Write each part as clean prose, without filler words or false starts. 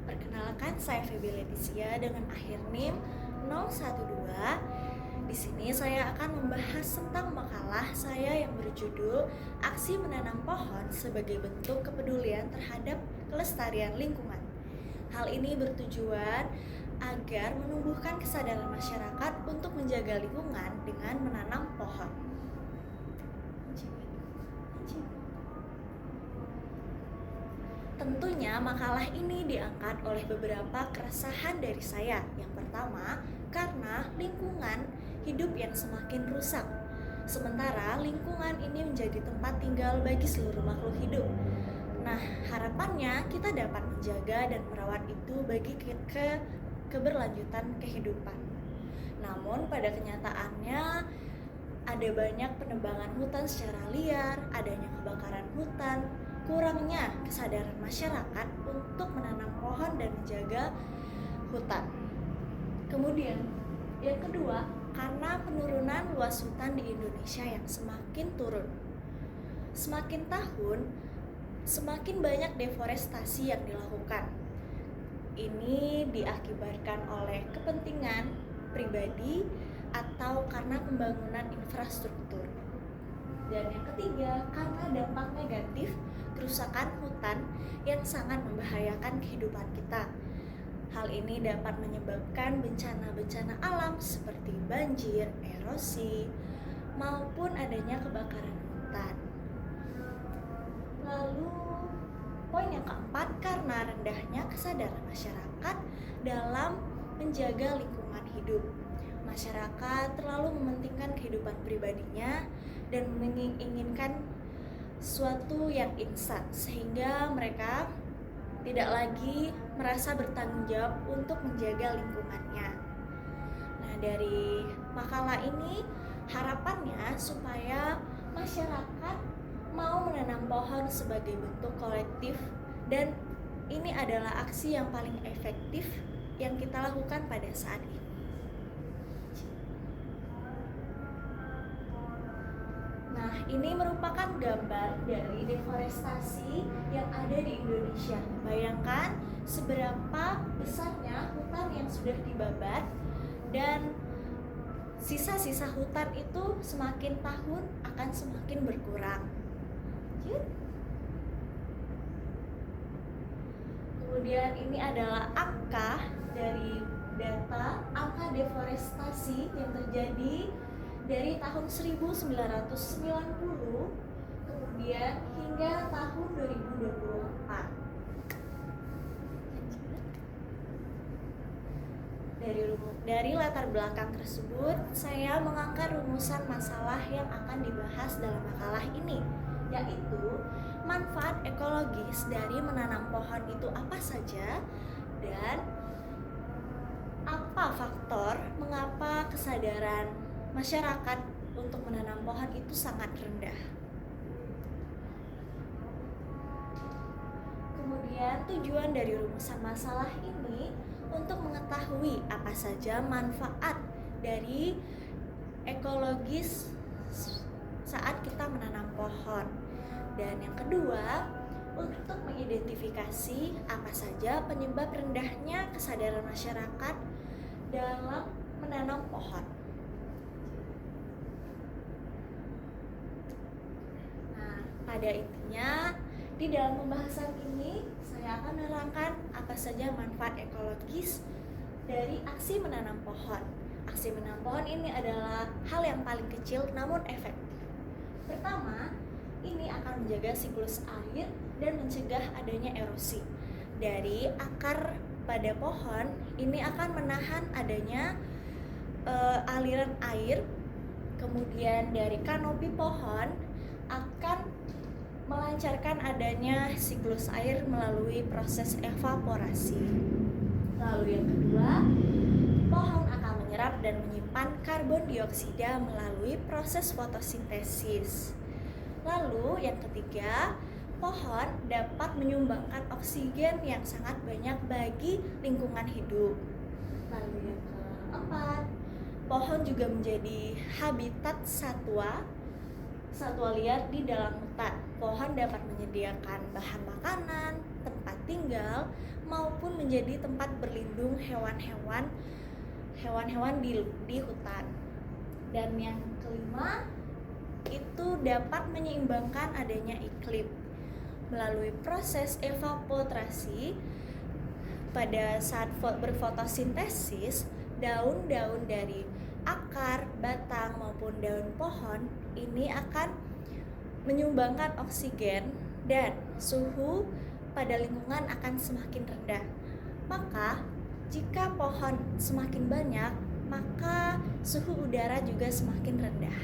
Perkenalkan, saya Feby Leticia dengan akhir NIM 012. Di sini saya akan membahas tentang makalah saya yang berjudul Aksi Menanam Pohon sebagai Bentuk Kepedulian Terhadap Kelestarian Lingkungan. Hal ini bertujuan agar menumbuhkan kesadaran masyarakat untuk menjaga lingkungan dengan menanam pohon. Tentunya makalah ini diangkat oleh beberapa keresahan dari saya. Yang pertama, karena lingkungan hidup yang semakin rusak. Sementara lingkungan ini menjadi tempat tinggal bagi seluruh makhluk hidup. Nah, harapannya kita dapat menjaga dan merawat itu bagi keberlanjutan kehidupan. Namun pada kenyataannya ada banyak penebangan hutan secara liar, adanya kebakaran hutan, kurangnya kesadaran masyarakat untuk menanam pohon dan menjaga hutan. Kemudian, yang kedua, karena penurunan luas hutan di Indonesia yang semakin turun. Semakin tahun, semakin banyak deforestasi yang dilakukan. Ini diakibatkan oleh kepentingan pribadi atau karena pembangunan infrastruktur. Dan yang ketiga, karena dampak negatif kerusakan hutan yang sangat membahayakan kehidupan kita. Hal ini dapat menyebabkan bencana-bencana alam seperti banjir, erosi, maupun adanya kebakaran hutan. Lalu, poin yang keempat, karena rendahnya kesadaran masyarakat dalam menjaga lingkungan hidup. Masyarakat terlalu mementingkan kehidupan pribadinya dan menginginkan suatu yang instan, sehingga mereka tidak lagi merasa bertanggung jawab untuk menjaga lingkungannya. Nah, dari makalah ini harapannya supaya masyarakat mau menanam pohon sebagai bentuk kolektif, dan ini adalah aksi yang paling efektif yang kita lakukan pada saat ini. Nah, ini merupakan gambar dari deforestasi yang ada di Indonesia. Bayangkan seberapa besarnya hutan yang sudah dibabat, dan sisa-sisa hutan itu semakin tahun akan semakin berkurang. Kemudian ini adalah angka dari data angka deforestasi yang terjadi dari tahun 1990 kemudian hingga tahun 2024. Dari latar belakang tersebut, saya mengangkat rumusan masalah yang akan dibahas dalam makalah ini, yaitu manfaat ekologis dari menanam pohon itu apa saja, dan apa faktor mengapa kesadaran masyarakat untuk menanam pohon itu sangat rendah. Kemudian tujuan dari rumusan masalah ini untuk mengetahui apa saja manfaat dari ekologis saat kita menanam pohon. Dan yang kedua, untuk mengidentifikasi apa saja penyebab rendahnya kesadaran masyarakat dalam menanam pohon. Nah, pada intinya, di dalam pembahasan ini saya akan menerangkan apa saja manfaat ekologis dari aksi menanam pohon. Aksi menanam pohon ini adalah hal yang paling kecil namun efektif. Pertama, ini akan menjaga siklus air dan mencegah adanya erosi. Dari akar pada pohon, ini akan menahan adanya aliran air. Kemudian dari kanopi pohon akan melancarkan adanya siklus air melalui proses evaporasi. Lalu yang kedua, pohon akan menyerap dan menyimpan karbon dioksida melalui proses fotosintesis. Lalu yang ketiga, pohon dapat menyumbangkan oksigen yang sangat banyak bagi lingkungan hidup. Lalu yang keempat, pohon juga menjadi habitat satwa liar di dalam hutan. Pohon dapat menyediakan bahan makanan, tempat tinggal, maupun menjadi tempat berlindung hewan-hewan di hutan. Dan yang kelima, itu dapat menyeimbangkan adanya iklim. Melalui proses evaporasi, pada saat berfotosintesis, daun-daun dari akar, batang maupun daun pohon ini akan menyumbangkan oksigen dan suhu pada lingkungan akan semakin rendah. Maka jika pohon semakin banyak, maka suhu udara juga semakin rendah.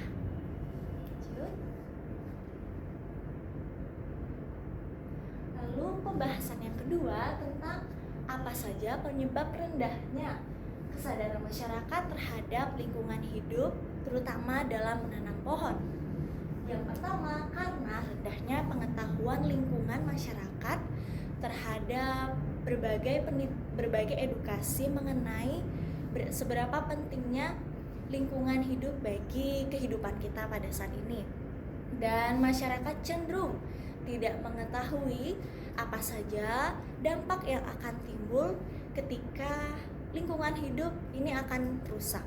Lalu pembahasan yang kedua tentang apa saja penyebab rendahnya kesadaran masyarakat terhadap lingkungan hidup, terutama dalam menanam pohon. Yang pertama, karena rendahnya pengetahuan lingkungan masyarakat terhadap berbagai edukasi mengenai seberapa pentingnya lingkungan hidup bagi kehidupan kita pada saat ini. Dan masyarakat cenderung tidak mengetahui apa saja dampak yang akan timbul ketika lingkungan hidup ini akan rusak.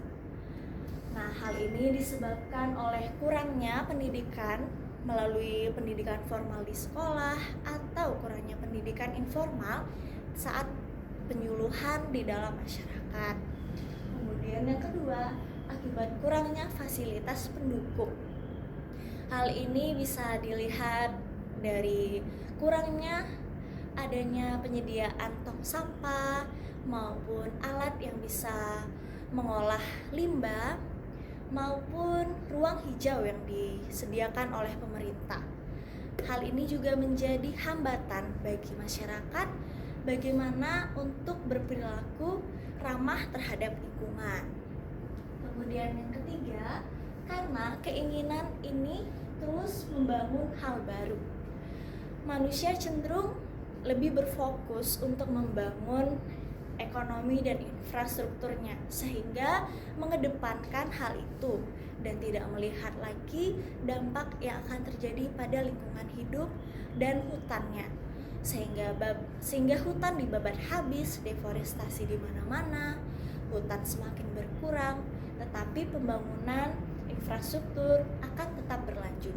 Nah, hal ini disebabkan oleh kurangnya pendidikan melalui pendidikan formal di sekolah atau kurangnya pendidikan informal saat penyuluhan di dalam masyarakat. Kemudian yang kedua, akibat kurangnya fasilitas pendukung. Hal ini bisa dilihat dari kurangnya adanya penyediaan tong sampah maupun alat yang bisa mengolah limbah maupun ruang hijau yang disediakan oleh pemerintah. Hal ini juga menjadi hambatan bagi masyarakat bagaimana untuk berperilaku ramah terhadap lingkungan. Kemudian yang ketiga, karena keinginan ini terus membangun hal baru. Manusia cenderung lebih berfokus untuk membangun ekonomi dan infrastrukturnya, sehingga mengedepankan hal itu dan tidak melihat lagi dampak yang akan terjadi pada lingkungan hidup dan hutannya, sehingga hutan dibabat habis, deforestasi di mana-mana, hutan semakin berkurang, tetapi pembangunan infrastruktur akan tetap berlanjut.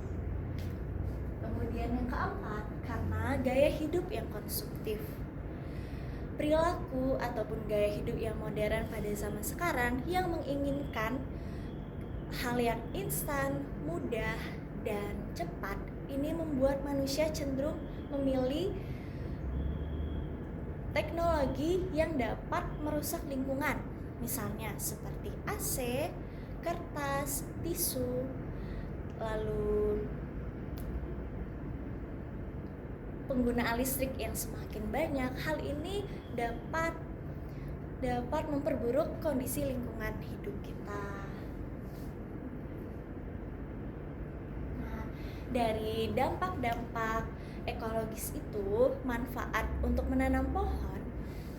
Kemudian yang keempat, karena gaya hidup yang konsumtif. Perilaku ataupun gaya hidup yang modern pada zaman sekarang yang menginginkan hal yang instan, mudah, dan cepat, ini membuat manusia cenderung memilih teknologi yang dapat merusak lingkungan. Misalnya seperti AC, kertas, tisu, lalu penggunaan listrik yang semakin banyak. Hal ini dapat memperburuk kondisi lingkungan hidup kita. Nah, dari dampak-dampak ekologis itu, manfaat untuk menanam pohon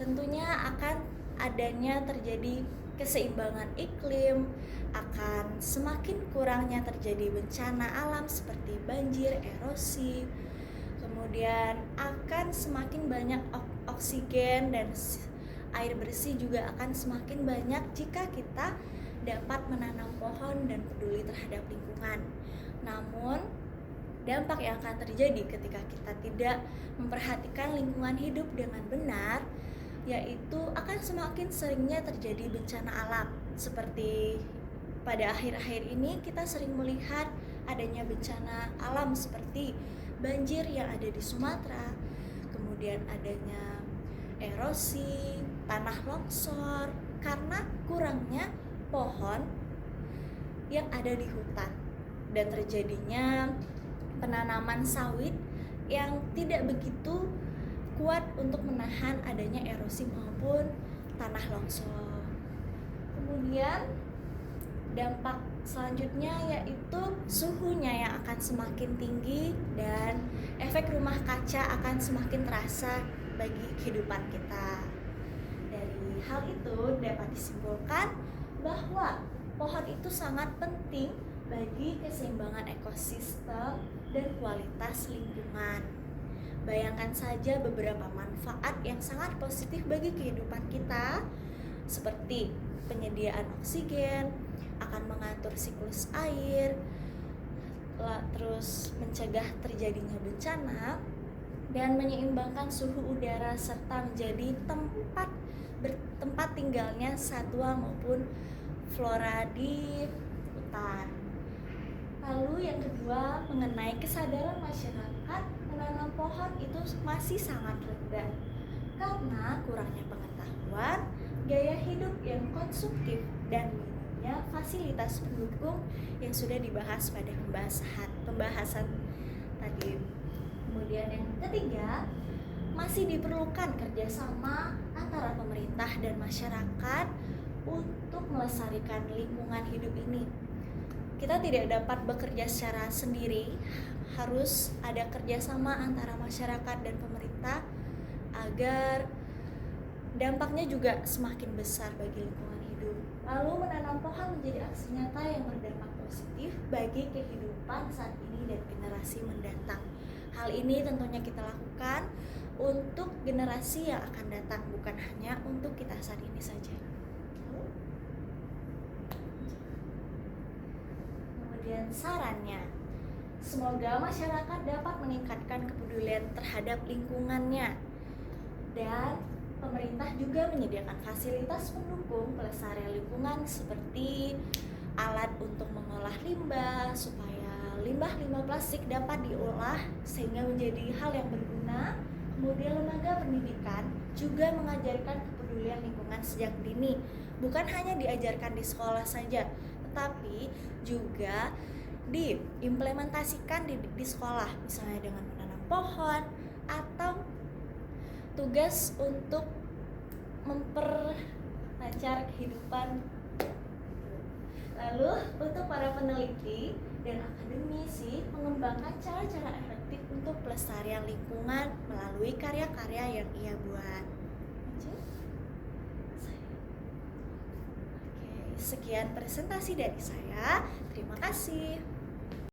tentunya akan adanya terjadi keseimbangan iklim, akan semakin kurangnya terjadi bencana alam seperti banjir, erosi. Kemudian akan semakin banyak oksigen dan air bersih juga akan semakin banyak jika kita dapat menanam pohon dan peduli terhadap lingkungan. Namun dampak yang akan terjadi ketika kita tidak memperhatikan lingkungan hidup dengan benar, yaitu akan semakin seringnya terjadi bencana alam. Seperti pada akhir-akhir ini kita sering melihat adanya bencana alam seperti banjir yang ada di Sumatera, kemudian adanya erosi, tanah longsor karena kurangnya pohon yang ada di hutan dan terjadinya penanaman sawit yang tidak begitu kuat untuk menahan adanya erosi maupun tanah longsor. Kemudian dampak selanjutnya yaitu suhunya yang akan semakin tinggi dan efek rumah kaca akan semakin terasa bagi kehidupan kita. Dari hal itu dapat disimpulkan bahwa pohon itu sangat penting bagi keseimbangan ekosistem dan kualitas lingkungan. Bayangkan saja beberapa manfaat yang sangat positif bagi kehidupan kita, seperti penyediaan oksigen, akan mengatur siklus air, terus mencegah terjadinya bencana, dan menyeimbangkan suhu udara serta menjadi tempat tinggalnya satwa maupun flora di hutan. Lalu yang kedua, mengenai kesadaran masyarakat menanam pohon itu masih sangat rendah karena kurangnya pengetahuan, gaya hidup yang konsumtif, dan minimnya fasilitas pendukung yang sudah dibahas pada pembahasan tadi. Kemudian yang ketiga, masih diperlukan kerjasama antara pemerintah dan masyarakat untuk melestarikan lingkungan hidup ini. Kita tidak dapat bekerja secara sendiri, harus ada kerjasama antara masyarakat dan pemerintah agar dampaknya juga semakin besar bagi lingkungan hidup. Lalu menanam pohon menjadi aksi nyata yang berdampak positif bagi kehidupan saat ini dan generasi mendatang. Hal ini tentunya kita lakukan untuk generasi yang akan datang, bukan hanya untuk kita saat ini saja. Kemudian sarannya, semoga masyarakat dapat meningkatkan kepedulian terhadap lingkungannya, dan pemerintah juga menyediakan fasilitas pendukung pelestarian lingkungan seperti alat untuk mengolah limbah supaya limbah-limbah plastik dapat diolah sehingga menjadi hal yang berguna. Kemudian lembaga pendidikan juga mengajarkan kepedulian lingkungan sejak dini, bukan hanya diajarkan di sekolah saja, tetapi juga diimplementasikan di sekolah, misalnya dengan menanam pohon atau tugas untuk memperlancar kehidupan. Lalu untuk para peneliti dan akademisi mengembangkan cara-cara efektif untuk pelestarian lingkungan melalui karya-karya yang ia buat. Oke, sekian presentasi dari saya. Terima kasih.